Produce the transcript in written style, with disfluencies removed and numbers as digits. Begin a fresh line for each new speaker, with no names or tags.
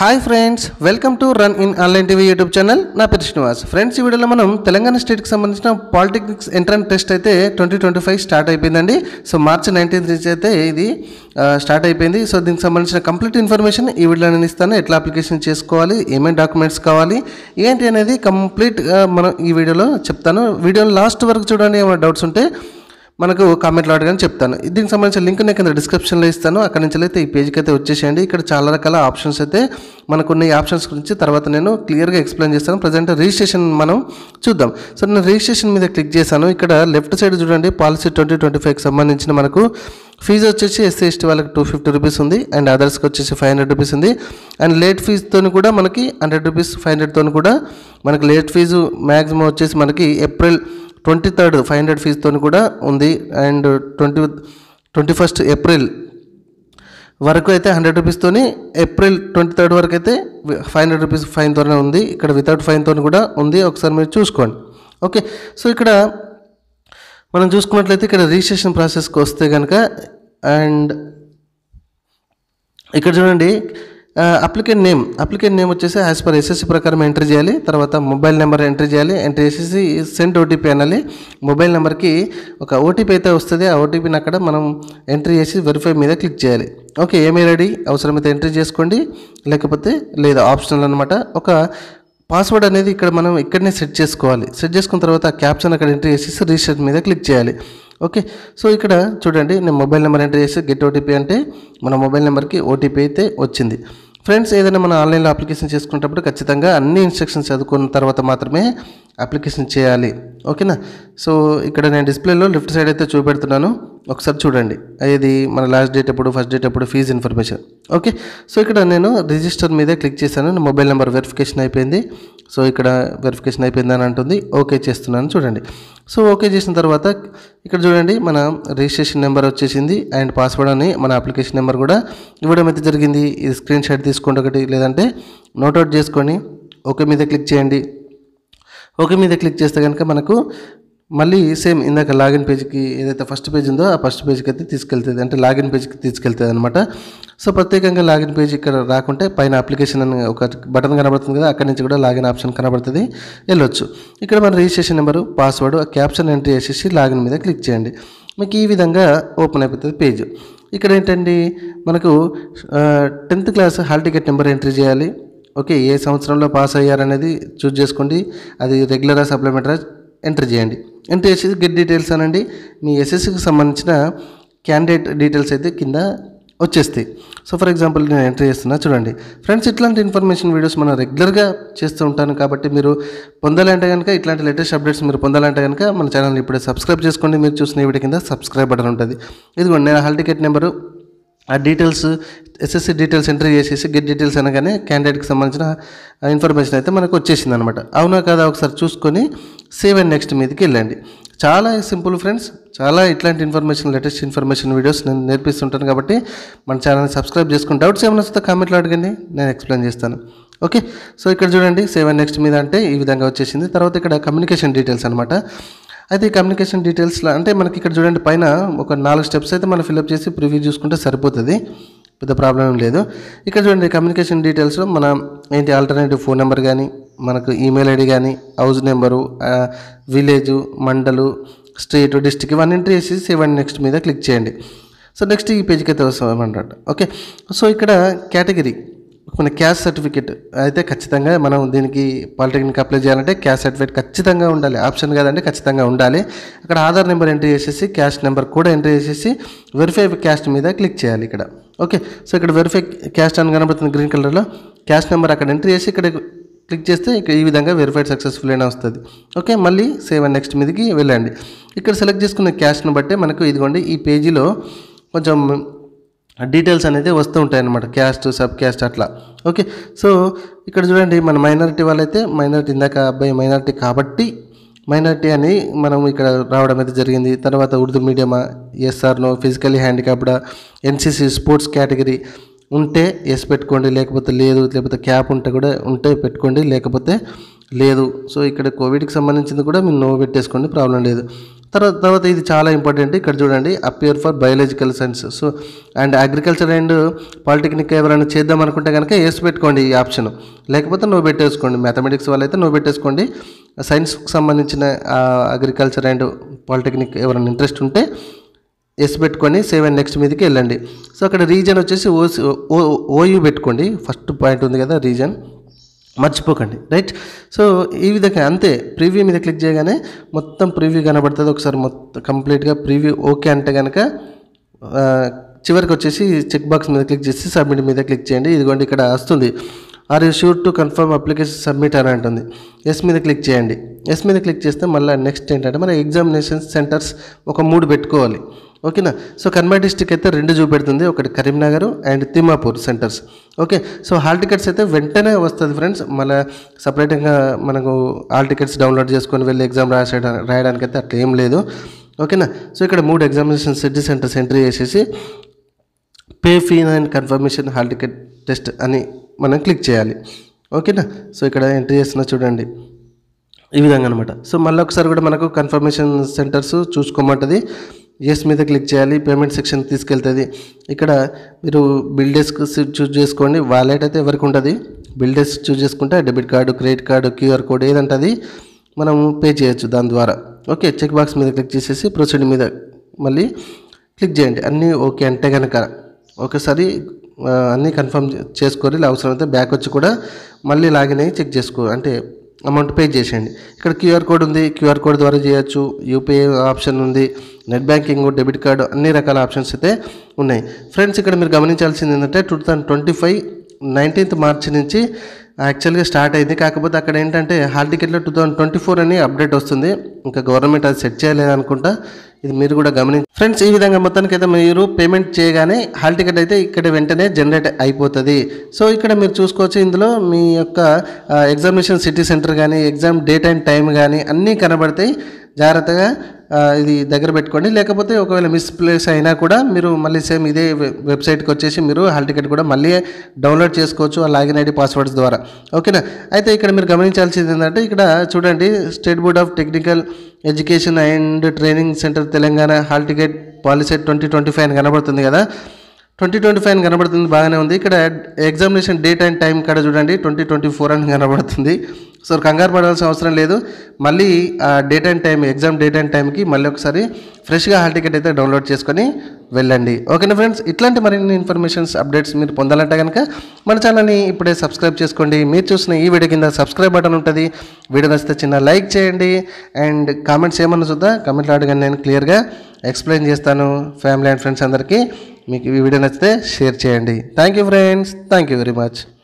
Hi friends, welcome to run in online TV YouTube channel. నా పేరు Srinivas. Friends, ఈ వీడియోలో మనం తెలంగాణ స్టేట్కి సంబంధించిన పాలిటెక్నిక్స్ ఎంట్రన్స్ టెస్ట్ అయితే 2025 స్టార్ట్ అయిపోయిందండి. సో మార్చి 19th నుంచి అయితే ఇది స్టార్ట్ అయిపోయింది. సో దీనికి సంబంధించిన కంప్లీట్ ఇన్ఫర్మేషన్ ఈ వీడియోలో నేను ఇస్తాను. ఎట్లా అప్లికేషన్ చేసుకోవాలి, ఏమేమి డాక్యుమెంట్స్ కావాలి, ఏంటి అనేది కంప్లీట్గా మనం ఈ వీడియోలో చెప్తాను. వీడియోలో లాస్ట్ వరకు చూడండి. ఏమైనా డౌట్స్ ఉంటే మనకు కామెంట్లో అడగని చెప్తాను. దీనికి సంబంధించిన లింక్ నేను కింద డిస్క్రిప్షన్లో ఇస్తాను. అక్కడ నుంచి అయితే ఈ పేజ్కి అయితే వచ్చేసేయండి. ఇక్కడ చాలా రకాల ఆప్షన్స్ అయితే మనకున్న ఈ ఆప్షన్స్ గురించి తర్వాత నేను క్లియర్గా ఎక్స్ప్లెయిన్ చేస్తాను. ప్రజెంట్ రిజిస్ట్రేషన్ మనం చూద్దాం. సో నేను రిజిస్ట్రేషన్ మీద క్లిక్ చేశాను. ఇక్కడ లెఫ్ట్ సైడ్ చూడండి, పాలసీ 2025కి సంబంధించిన మనకు ఫీజు వచ్చేసి ఎస్సీ ఎస్టీ వాళ్ళకి 250 రూపీస్ ఉంది, అండ్ అదర్స్కి వచ్చేసి 500 రూపీస్ ఉంది. అండ్ లేట్ ఫీజుతో కూడా మనకి 100 రూపీస్, 500తో కూడా మనకి లేట్ ఫీజు మ్యాక్సిమం వచ్చేసి మనకి ఏప్రిల్ 23rd 500 ఫీజుతో కూడా ఉంది. అండ్ 21st ఏప్రిల్ వరకు అయితే 100 రూపీస్తోని, ఏప్రిల్ 23rd వరకు అయితే 500 రూపీస్ ఫైన్తోనే ఉంది. ఇక్కడ వితౌట్ ఫైన్తో కూడా ఉంది. ఒకసారి మీరు చూసుకోండి. ఓకే, సో ఇక్కడ మనం చూసుకున్నట్లయితే ఇక్కడ రిజిస్ట్రేషన్ ప్రాసెస్కి వస్తే కనుక, అండ్ ఇక్కడ చూడండి అప్లికెంట్ నేమ్ వచ్చేసి యాజ్ పర్ ఎస్ఎస్సి ప్రకారం ఎంట్రీ చేయాలి. తర్వాత మొబైల్ నెంబర్ ఎంట్రీ చేయాలి. ఎంట్రీ చేసేసి సెండ్ ఓటీపీ అనాలి. మొబైల్ నెంబర్కి ఒక ఓటీపీ అయితే వస్తుంది. ఆ ఓటీపీని అక్కడ మనం ఎంట్రీ చేసి వెరిఫై మీద క్లిక్ చేయాలి. ఓకే, ఈమెయిల్ ఐడి అవసరమైతే ఎంట్రీ చేసుకోండి, లేకపోతే లేదా ఆప్షనల్ అనమాట. ఒక పాస్వర్డ్ అనేది ఇక్కడ మనం ఇక్కడనే సెట్ చేసుకోవాలి. సెట్ చేసుకున్న తర్వాత ఆ క్యాప్షన్ అక్కడ ఎంట్రీ చేసేసి రిజిస్టర్ మీద క్లిక్ చేయాలి. ఓకే, సో ఇక్కడ చూడండి, నేను మొబైల్ నెంబర్ ఎంట్రీ చేసి గెట్ ఓటీపీ అంటే మన మొబైల్ నెంబర్కి ఓటీపీ అయితే వచ్చింది. ఫ్రెండ్స్, ఏదైనా మనం ఆన్లైన్లో అప్లికేషన్ చేసుకునేటప్పుడు ఖచ్చితంగా అన్ని ఇన్స్ట్రక్షన్స్ చదువుకున్న తర్వాత మాత్రమే అప్లికేషన్ చేయాలి. ఓకేనా? సో ఇక్కడ నేను డిస్ప్లేలో లెఫ్ట్ సైడ్ అయితే చూపెడుతున్నాను. ఒకసారి చూడండి, ఇది మన లాస్ట్ డేట్ ఎప్పుడు, ఫస్ట్ డేట్ ఎప్పుడు, ఫీజు ఇన్ఫర్మేషన్. ఓకే, సో ఇక్కడ నేను రిజిస్టర్ మీద క్లిక్ చేశాను. మొబైల్ నెంబర్ వెరిఫికేషన్ అయిపోయింది. సో ఇక్కడ వెరిఫికేషన్ అయిపోయిందని అంటుంది. ఓకే చేస్తున్నాను. చూడండి, సో ఓకే చేసిన తర్వాత ఇక్కడ చూడండి, మన రిజిస్ట్రేషన్ నెంబర్ వచ్చేసింది. అండ్ పాస్వర్డ్ అని మన అప్లికేషన్ నెంబర్ కూడా ఇవ్వడం అయితే జరిగింది. ఇది స్క్రీన్ షాట్ తీసుకోండి ఒకటి, లేదంటే నోట్అవుట్ చేసుకొని ఓకే మీద క్లిక్ చేయండి. ఓకే మీద క్లిక్ చేస్తే కనుక మనకు మళ్ళీ సేమ్ ఇందాక లాగిన్ పేజ్కి ఏదైతే ఫస్ట్ పేజ్ ఉందో ఆ ఫస్ట్ పేజ్కి అయితే తీసుకెళ్తుంది, అంటే లాగిన్ పేజ్కి తీసుకెళ్తుంది అనమాట. సో ప్రత్యేకంగా లాగిన్ పేజ్ ఇక్కడ రాకుంటే పైన అప్లికేషన్ అని ఒక బటన్ కనబడుతుంది కదా, అక్కడి నుంచి కూడా లాగిన్ ఆప్షన్ కనబడుతుంది, వెళ్ళొచ్చు. ఇక్కడ మన రిజిస్ట్రేషన్ నెంబరు, పాస్వర్డ్, ఆ క్యాప్షన్ ఎంట్రీ చేసేసి లాగిన్ మీద క్లిక్ చేయండి. మీకు ఈ విధంగా ఓపెన్ అయిపోతుంది పేజ్. ఇక్కడ ఏంటండి, మనకు 10th class hall ticket number entry చేయాలి. ఓకే, ఏ సంవత్సరంలో పాస్ అయ్యారనేది చూస్ చేసుకోండి. అది రెగ్యులరా, సప్లిమెంటరా ఎంట్రీ చేయండి. ఎంట్రీ చేసి గెట్ డీటెయిల్స్ అనండి. మీ ఎస్ఎస్సికి సంబంధించిన క్యాండిడేట్ డీటెయిల్స్ అయితే కింద వచ్చేస్తాయి. సో ఫర్ ఎగ్జాంపుల్ నేను ఎంట్రీ చేస్తున్నా. చూడండి ఫ్రెండ్స్, ఇట్లాంటి ఇన్ఫర్మేషన్ వీడియోస్ మనం రెగ్యులర్గా చేస్తూ ఉంటాను. కాబట్టి మీరు పొందాలంటే కనుక, ఇట్లాంటి లేటెస్ట్ అప్డేట్స్ మీరు పొందాలంటే కనుక మన ఛానల్ని ఇప్పుడే సబ్స్క్రైబ్ చేసుకోండి. మీరు చూసిన వీడియో కింద సబ్స్క్రైబ్ బటన్ ఉంటుంది. ఇదిగోండి, నేను హాల్ టికెట్ నెంబరు, ఆ డీటెయిల్స్, ఎస్ఎస్సి డీటెయిల్స్ ఎంట్రీ చేసేసి గెట్ డీటెయిల్స్ అనగానే క్యాండిడేట్కి సంబంధించిన ఇన్ఫర్మేషన్ అయితే మనకు వచ్చేసింది అనమాట. అవునా కదా ఒకసారి చూసుకొని సేవ్ అండ్ నెక్స్ట్ మీదకి వెళ్ళండి. చాలా సింపుల్ ఫ్రెండ్స్. చాలా ఇట్లాంటి ఇన్ఫర్మేషన్, లేటెస్ట్ ఇన్ఫర్మేషన్ వీడియోస్ నేను నేర్పిస్తుంటాను. కాబట్టి మన ఛానల్ని సబ్స్క్రైబ్ చేసుకుని డౌట్స్ ఏమైనా వస్తే కామెంట్లో అడగండి, నేను ఎక్స్ప్లెయిన్ చేస్తాను. ఓకే, సో ఇక్కడ చూడండి, సేవ్ అండ్ నెక్స్ట్ మీద అంటే ఈ విధంగా వచ్చేసింది. తర్వాత ఇక్కడ కమ్యూనికేషన్ డీటెయిల్స్ అనమాట. అయితే ఈ కమ్యూనికేషన్ డీటెయిల్స్లో అంటే మనకి ఇక్కడ చూడండి, పైన ఒక 4 స్టెప్స్ అయితే మనం ఫిల్అప్ చేసి ప్రివ్యూ చూసుకుంటే సరిపోతుంది, పెద్ద ప్రాబ్లం లేదు. ఇక్కడ చూడండి, కమ్యూనికేషన్ డీటెయిల్స్లో మన ఏంటి ఆల్టర్నేటివ్ ఫోన్ నెంబర్ కానీ, మనకు ఈమెయిల్ ఐడి కానీ, హౌస్ నెంబరు, విలేజు, మండలు, స్టేట్, డిస్ట్రిక్ట్ ఇవన్నీ ఎంట్రీ చేసి సేవ్ అండ్ నెక్స్ట్ మీద క్లిక్ చేయండి. సో నెక్స్ట్ ఈ పేజ్కి అయితే వస్తామన్నమాట. ఓకే, సో ఇక్కడ కేటగిరీ మన క్యాస్ట్ సర్టిఫికేట్ అయితే ఖచ్చితంగా మనం దీనికి పాలిటెక్నిక్ అప్లై చేయాలంటే క్యాస్ట్ సర్టిఫికేట్ ఖచ్చితంగా ఉండాలి. ఆప్షన్ కాదంటే ఖచ్చితంగా ఉండాలి. అక్కడ ఆధార్ నెంబర్ ఎంట్రీ చేసేసి క్యాస్ట్ నెంబర్ కూడా ఎంట్రీ చేసేసి వెరిఫై క్యాస్ట్ మీద క్లిక్ చేయాలి ఇక్కడ. ఓకే, సో ఇక్కడ వెరిఫై క్యాస్ట్ అని కనబడుతుంది గ్రీన్ కలర్లో. క్యాస్ట్ నెంబర్ అక్కడ ఎంట్రీ చేసి ఇక్కడ క్లిక్ చేస్తే ఇక్కడ ఈ విధంగా వెరిఫైడ్ సక్సెస్ఫుల్ అయినా వస్తుంది. ఓకే, మళ్ళీ సేవ్ అండ్ నెక్స్ట్ మీదకి వెళ్ళండి. ఇక్కడ సెలెక్ట్ చేసుకున్న క్యాస్ట్ని బట్టి మనకు ఇదిగోండి ఈ పేజీలో కొంచెం డీటెయిల్స్ అనేది వస్తూ ఉంటాయి అన్నమాట, క్యాస్ట్, సబ్ క్యాస్ట్ అట్లా. ఓకే, సో ఇక్కడ చూడండి, మన మైనారిటీ వాళ్ళైతే మైనారిటీ, ఇందాక అబ్బాయి మైనారిటీ కాబట్టి మైనారిటీ అని మనం ఇక్కడ రావడం అయితే జరిగింది. తర్వాత ఉర్దూ మీడియమా, ఎస్ఆర్ నో, ఫిజికలీ హ్యాండిక్యాప్డా, ఎన్సీసీ, స్పోర్ట్స్ కేటగిరీ ఉంటే ఎస్ పెట్టుకోండి, లేకపోతే లేదు, లేకపోతే క్యాప్ ఉంటే కూడా ఉంటే పెట్టుకోండి, లేకపోతే లేదు. సో ఇక్కడ కోవిడ్కి సంబంధించింది కూడా మీరు నో పెట్టేసుకోండి, ప్రాబ్లం లేదు. తర్వాత ఇది చాలా ఇంపార్టెంట్. ఇక్కడ చూడండి, appear for biological science so and agriculture and polytechnic ఎవరైనా చేద్దాం అనుకుంటే కనుక వేసి పెట్టుకోండి ఈ ఆప్షన్, లేకపోతే నువ్వు పెట్టేసుకోండి. మ్యాథమెటిక్స్ వాళ్ళైతే నువ్వు పెట్టేసుకోండి. సైన్స్కి సంబంధించిన అగ్రికల్చర్ అండ్ పాలిటెక్నిక్ ఎవరైనా ఇంట్రెస్ట్ ఉంటే వేసి పెట్టుకొని సేవ్ అండ్ నెక్స్ట్ మీదకి వెళ్ళండి. సో అక్కడ రీజన్ వచ్చేసి ఓయూ పెట్టుకోండి. ఫస్ట్ పాయింట్ ఉంది కదా రీజన్, మర్చిపోకండి, రైట్. సో ఈ విధంగా అంతే. ప్రివ్యూ మీద క్లిక్ చేయగానే మొత్తం ప్రివ్యూ కనబడుతుంది. ఒకసారి మొత్తం కంప్లీట్గా ప్రివ్యూ ఓకే అంటే కనుక చివరికి వచ్చేసి చెక్ బాక్స్ మీద క్లిక్ చేసి సబ్మిట్ మీద క్లిక్ చేయండి. ఇదిగోండి ఇక్కడ వస్తుంది, are you sure to confirm application submit అని అంటుంది. ఎస్ మీద క్లిక్ చేయండి. ఎస్ మీద క్లిక్ చేస్తే మళ్ళీ నెక్స్ట్ ఏంటంటే మన ఎగ్జామినేషన్ సెంటర్స్ ఒక 3 పెట్టుకోవాలి, ఓకేనా. సో కన్మా డిస్ట్రిక్ట్ అయితే 2 చూపెడుతుంది, ఒకటి Karimnagar and Thimmapur centres. Okay, so hall tickets అయితే వెంటనే వస్తుంది ఫ్రెండ్స్. మళ్ళీ సపరేట్గా మనకు హాల్ టికెట్స్ డౌన్లోడ్ చేసుకొని వెళ్ళి ఎగ్జామ్ రాయడానికి అయితే అట్లా ఏం లేదు, ఓకేనా. సో ఇక్కడ 3 ఎగ్జామినేషన్ సిటీ సెంటర్స్ ఎంట్రీ చేసేసి pay fee and confirmation hall ticket test అని మనం క్లిక్ చేయాలి, ఓకేనా. సో ఇక్కడ ఎంట్రీ చేస్తున్నా చూడండి ఈ విధంగా అనమాట. సో మళ్ళీ ఒకసారి కూడా మనకు కన్ఫర్మేషన్ సెంటర్స్ చూసుకోమంటుంది. ఎస్ మీద క్లిక్ చేయాలి, పేమెంట్ సెక్షన్ తీసుకెళ్తుంది. ఇక్కడ మీరు బిల్ డెస్క్ చూస్ చేసుకోండి. వాలెట్ అయితే ఎవరికి ఉంటుంది, బిల్ డెస్క్ చూస్ చేసుకుంటే debit card, credit card, QR code ఏదంటే అది మనం పే చేయొచ్చు దాని ద్వారా. ఓకే, చెక్ బాక్స్ మీద క్లిక్ చేసేసి ప్రొసీడ్ మీద మళ్ళీ క్లిక్ చేయండి. అన్నీ ఓకే అంటే కనుక ఒకసారి అన్నీ కన్ఫర్మ్ చేసుకోవాలి. అవసరమైతే బ్యాక్ వచ్చి కూడా మళ్ళీ లాగిన్ అయ్యి చెక్ చేసుకో, అంటే అమౌంట్ పే చేసేయండి. ఇక్కడ క్యూఆర్ కోడ్ ఉంది, క్యూఆర్ కోడ్ ద్వారా చేయొచ్చు. యూపీఐ ఆప్షన్ ఉంది, నెట్ బ్యాంకింగ్, డెబిట్ కార్డు, అన్ని రకాల ఆప్షన్స్ అయితే ఉన్నాయి ఫ్రెండ్స్. ఇక్కడ మీరు గమనించాల్సింది ఏంటంటే 2025 19th మార్చి నుంచి యాక్చువల్గా స్టార్ట్ అయింది. కాకపోతే అక్కడ ఏంటంటే హాల్ టికెట్లో 2024 అని అప్డేట్ వస్తుంది. ఇంకా గవర్నమెంట్ అది సెట్ చేయలేదు అనుకుంటా, ఇది మీరు కూడా గమనించి ఫ్రెండ్స్. ఈ విధంగా మొత్తానికి అయితే మీరు పేమెంట్ చేయగానే హాల్ టికెట్ అయితే ఇక్కడ వెంటనే జనరేట్ అయిపోతుంది. సో ఇక్కడ మీరు చూసుకోవచ్చు, ఇందులో మీ యొక్క ఎగ్జామినేషన్ సిటీ సెంటర్ కానీ ఎగ్జామ్ డేట్ అండ్ టైం కానీ అన్నీ కనబడతాయి. జాగ్రత్తగా ఇది దగ్గర పెట్టుకోండి. లేకపోతే ఒకవేళ మిస్ప్లేస్ అయినా కూడా మీరు మళ్ళీ సేమ్ ఇదే వెబ్సైట్కి వచ్చేసి మీరు హాల్ టికెట్ కూడా మళ్ళీ డౌన్లోడ్ చేసుకోవచ్చు ఆ లాగిన్ ఐడి పాస్వర్డ్స్ ద్వారా, ఓకేనా. అయితే ఇక్కడ మీరు గమనించాల్సింది ఏంటంటే ఇక్కడ చూడండి, state board of technical education and training centre Telangana hall ticket policy 2025 అని కనబడుతుంది కదా. 2025 అని కనబడుతుంది, బాగానే ఉంది. ఇక్కడ ఎగ్జామినేషన్ డేట్ అండ్ టైం కూడా చూడండి 2024 అని కనబడుతుంది. సో కంగారు పడాల్సిన అవసరం లేదు. మళ్ళీ date and time, exam date and టైంకి మళ్ళీ ఒకసారి ఫ్రెష్గా హాల్ టికెట్ అయితే డౌన్లోడ్ చేసుకొని వెళ్ళండి, ఓకేనా ఫ్రెండ్స్. ఇట్లాంటి మరిన్ని ఇన్ఫర్మేషన్స్ అప్డేట్స్ మీరు పొందాలంటే కనుక మన ఛానల్ని ఇప్పుడే సబ్స్క్రైబ్ చేసుకోండి. మీరు చూసిన ఈ వీడియో కింద సబ్స్క్రైబ్ బటన్ ఉంటుంది. వీడియో నచ్చితే చిన్న లైక్ చేయండి అండ్ కామెంట్స్ ఏమన్నా చూద్దాం, కామెంట్లో అడగండి, నేను క్లియర్గా ఎక్స్ప్లెయిన్ చేస్తాను. ఫ్యామిలీ అండ్ ఫ్రెండ్స్ అందరికీ మీకు ఈ వీడియో నచ్చితే షేర్ చేయండి. Thank you friends, thank you very much.